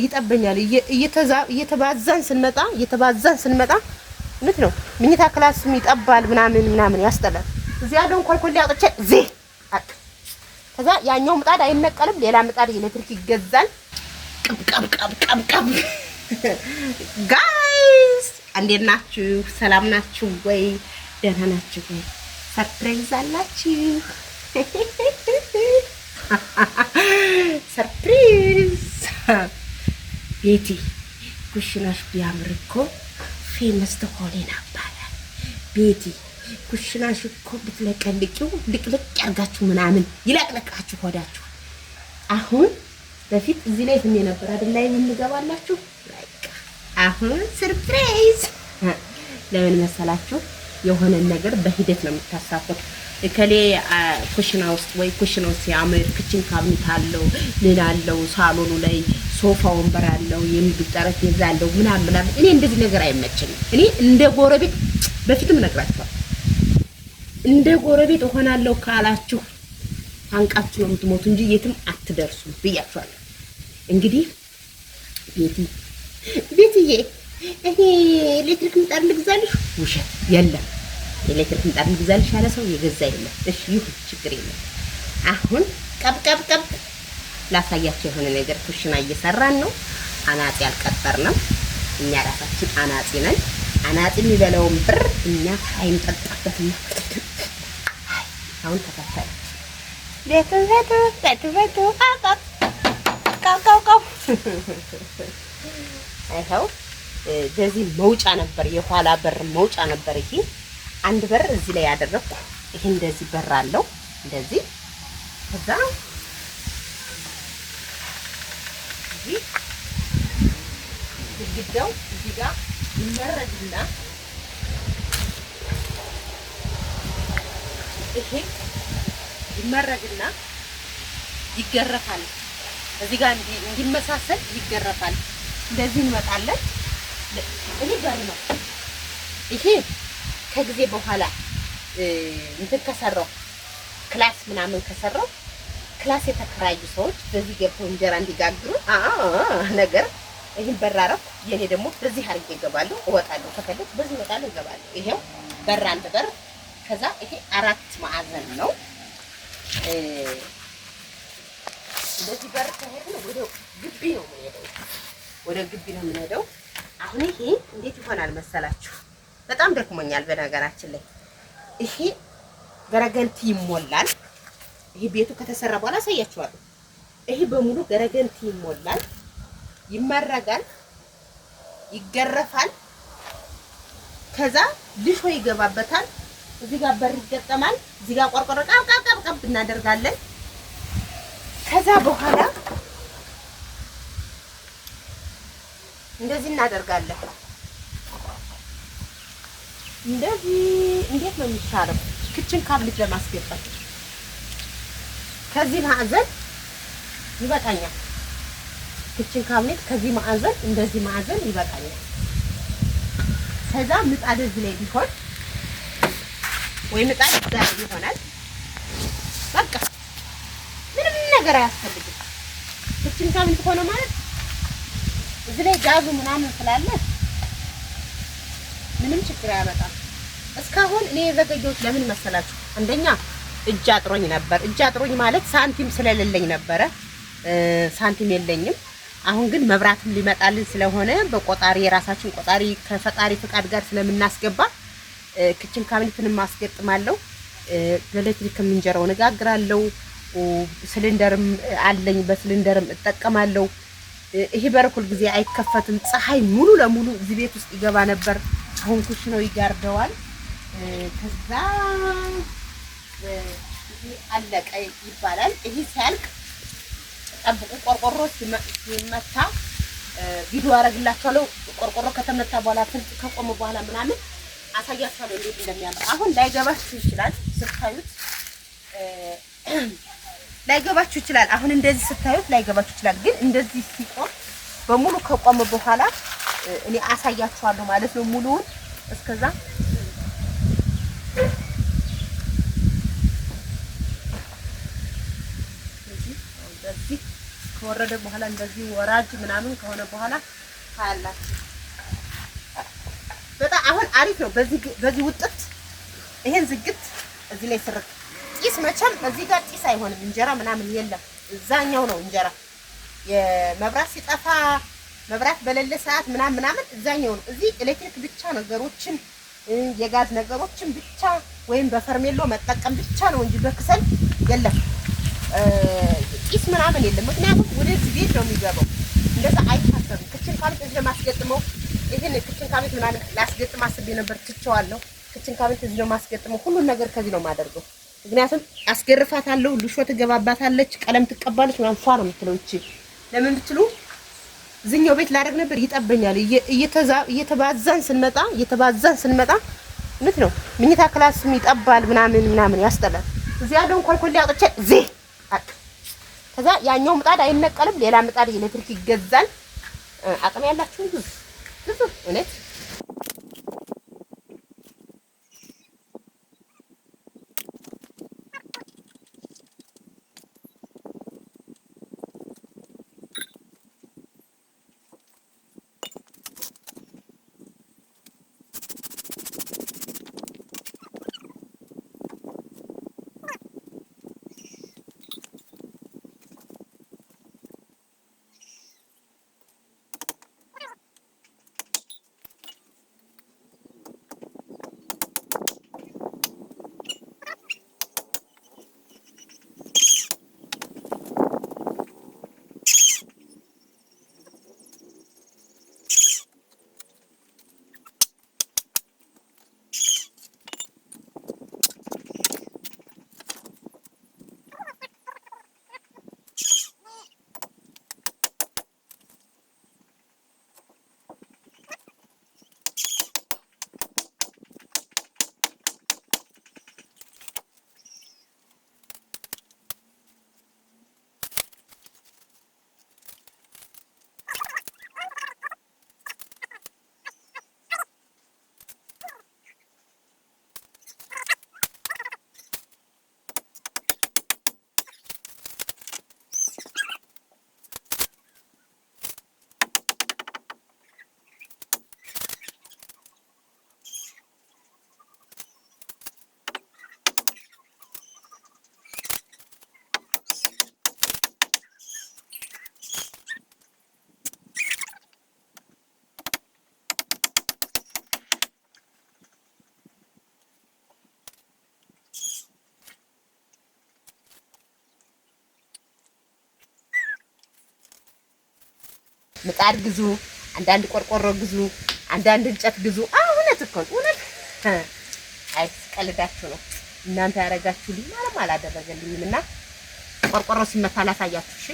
ይጠበኛል እየተባዛን ስንመጣ እንት ነው ምኝታ ክላስም ይጠባል ምናምን ያስጠላል። እዚያ ደግሞ ኮልኮል ያውጥቼ ከዛ ያኛው ምጣድ አይነቀልም። ሌላ ምጣድ ኤሌክትሪክ ይገዛል። ቀብ ጋይስ እንዴት ናችሁ? ሰላም ናችሁ ወይ? ደህና ናችሁ ወይ? ሰርፕራይዝ አላችሁ? ሰርፕራይዝ ቤቲ ኩሽናሽ ቢያምር እኮ ፌመስ ትሆኚ ነበር። ቤቲ ኩሽናሽ እኮ ብትለቀልቂው ልቅልቅ ያርጋችሁ ምናምን ይለቅልቃችሁ ሆዳችሁ። አሁን በፊት እዚህ ላይ ትሜ ነበር አይደል? ላይ እንገባላችሁ። አሁን ሰርፕራይዝ ለምን መሰላችሁ? የሆነ ነገር በሂደት ነው የምታሳፉት። እከሌ ኩሽና ውስጥ ወይ ኩሽናው ሲያምር ክችን ካቢኔት አለው ሌላ አለው ሳሎኑ ላይ ሶፋ ወንበር አለው የምግብ ጠረጴዛ አለው ምናምን እኔ እንደዚህ ነገር አይመቸኝም። እኔ እንደ ጎረቤት በፊትም ነግራችኋለሁ፣ እንደ ጎረቤት እሆናለሁ ካላችሁ ታንቃችሁ ነው የምትሞቱ እንጂ የትም አትደርሱም ብያችኋለሁ። እንግዲህ ቤትዬ እኔ ኤሌክትሪክ ምጣድ ልግዛልሽ። ውሸት የለም። ኤሌክትሪክ ምጣድ ልግዛልሽ ያለ ሰው የገዛ የለም። እሺ ይሁን ችግር የለም። አሁን ቀብ ላሳያችሁ የሆነ ነገር። ኩሽና እየሰራን ነው። አናጺ አልቀጠርንም። እኛ ራሳችን አናጺ ነን። አናጺ የሚበላውን ብር እኛ አይንጠጣበትና አሁን ተከታታይ ቤቱ ቃው አይኸው በዚህ መውጫ ነበር፣ የኋላ በር መውጫ ነበር። ይሄ አንድ በር እዚህ ላይ ያደረኩ። ይሄ እንደዚህ በር አለው እንደዚህ። ከዛ እዚህ ግድግዳው እዚህ ጋር ይመረግና ይሄ ይመረግና ይገረፋል። እዚህ ጋር እንዲመሳሰል ይገረፋል። እንደዚህ እንመጣለን። እኔ ጋር ነው ይሄ ከጊዜ በኋላ እንትን ከሰራው ክላስ ምናምን ከሰራው ክላስ የተከራዩ ሰዎች በዚህ ገብተው እንጀራ እንዲጋግሩ ነገር ይሄን በራረፍ የኔ ደግሞ በዚህ አድርጌ እገባለሁ እወጣለሁ። ከፈለኩ በዚህ እወጣለሁ እገባለሁ። ይሄው በር አንድ በር። ከዛ ይሄ 4 ማዕዘን ነው። እንደዚህ በር ከሄድን ወደ ግቢ ነው የምንሄደው። አሁን ይሄ እንዴት ይሆናል መሰላችሁ? በጣም ደክሞኛል በነገራችን ላይ። ይሄ ገረገንቲ ይሞላል። ይሄ ቤቱ ከተሰራ በኋላ አሳያችኋለሁ። ይሄ በሙሉ ገረገንቲ ይሞላል፣ ይመረጋል፣ ይገረፋል። ከዛ ልሾ ይገባበታል። እዚህ ጋር በር ይገጠማል። እዚህ ጋር ቆርቆሮ ቃብ እናደርጋለን። ከዛ በኋላ እንደዚህ እናደርጋለን። እንደዚህ እንዴት ነው የሚሻለው? ክችን ካቢኔት ለማስገባት ከዚህ ማዕዘን ይበቃኛል። ክችን ካቢኔት ከዚህ ማዕዘን እንደዚህ ማዕዘን ይበቃኛል። ከዛ ምጣድ እዚህ ላይ ቢሆን ወይ ምጣድ እዛ ላይ ይሆናል። በቃ ምንም ነገር አያስፈልግም። ክችን ካቢኔት ሆነ ማለት እዚህ ላይ ጋዙ ምናምን ስላለ ምንም ችግር አያመጣም። እስካሁን እኔ የዘገየሁት ለምን መሰላችሁ? አንደኛ እጅ አጥሮኝ ነበር። እጅ አጥሮኝ ማለት ሳንቲም ስለሌለኝ ነበረ። ሳንቲም የለኝም። አሁን ግን መብራትም ሊመጣልን ስለሆነ በቆጣሪ የራሳችን ቆጣሪ ከፈጣሪ ፍቃድ ጋር ስለምናስገባ ክችን ካቢኔትን ማስገጥማለሁ። በኤሌክትሪክም እንጀራውን እጋግራለሁ። ሲሊንደርም አለኝ፣ በሲሊንደርም እጠቀማለሁ። ይሄ በር ሁል ጊዜ አይከፈትም። ፀሐይ ሙሉ ለሙሉ እዚህ ቤት ውስጥ ይገባ ነበር። አሁን ኩሽናው ይጋርደዋል። ከዛ አለቀ ይባላል። ይሄ ሲያልቅ ጠብቁ። ቆርቆሮ ሲመታ ቪዲዮ አደርግላችኋለሁ። ቆርቆሮ ከተመታ በኋላ ፍልጥ ከቆመ በኋላ ምናምን አሳያችኋለሁ እንዴት እንደሚያምር። አሁን ላይገባችሁ ይችላል ስታዩት፣ ላይገባችሁ ይችላል። አሁን እንደዚህ ስታዩት ላይገባችሁ ይችላል። ግን እንደዚህ ሲቆም በሙሉ ከቆመ በኋላ እኔ አሳያችኋለሁ ማለት ነው ሙሉውን። እስከዛ እንደዚህ ከወረደ በኋላ እንደዚህ ወራጅ ምናምን ከሆነ በኋላ ታያላችሁ። በጣም አሁን አሪፍ ነው። በዚህ ውጥት ይሄን ዝግት እዚህ ላይ ስርቅ ጢስ መቼም እዚህ ጋር ጢስ አይሆንም። እንጀራ ምናምን የለም። እዛኛው ነው እንጀራ የመብራት ሲጠፋ መብራት በሌለ ሰዓት ምናምን እዛኛው ነው። እዚህ ኤሌክትሪክ ብቻ ነገሮችን የጋዝ ነገሮችን ብቻ ወይም በፈርሜሎ መጠቀም ብቻ ነው እንጂ በክሰል የለም። ጢስ ምናምን የለም። ምክንያቱም ወደዚህ ቤት ነው የሚገባው። እንደዛ አይታሰብም። ክችን ካቢኔት እዚህ ለማስገጥመው ይሄን ክችን ካቢኔት ምናምን ላስገጥም አስቤ ነበር፣ ትቼዋለሁ። ክችን ካቢኔት እዚህ ነው ማስገጥመው። ሁሉን ነገር ከዚህ ነው የማደርገው። ምክንያቱም አስገርፋታለሁ፣ ልሾ ትገባባታለች፣ ቀለም ትቀባለች ምናምን ፏ ነው የምትለው። እቺ ለምን ብትሉ እዚህኛው ቤት ላደርግ ነበር ይጠበኛል። እየተባዛን ስንመጣ ምት ነው ምኝታ ክላስም ይጠባል ምናምን ያስጠላል። እዚያ ደግሞ ኮልኮሌ አውጥቼ እዚህ ከዛ ያኛው ምጣድ አይነቀልም። ሌላ ምጣድ ኤሌክትሪክ ይገዛል። አቅም ያላችሁ ብዙ እውነት ምጣድ ግዙ፣ አንዳንድ ቆርቆሮ ግዙ፣ አንዳንድ እንጨት ግዙ። እውነት እኮ እውነት። አይ ቀልዳችሁ ነው እናንተ ያረጋችሁልኝ ማለት አላደረገልኝም። እና ቆርቆሮ ሲመታ ላሳያችሁ። እሺ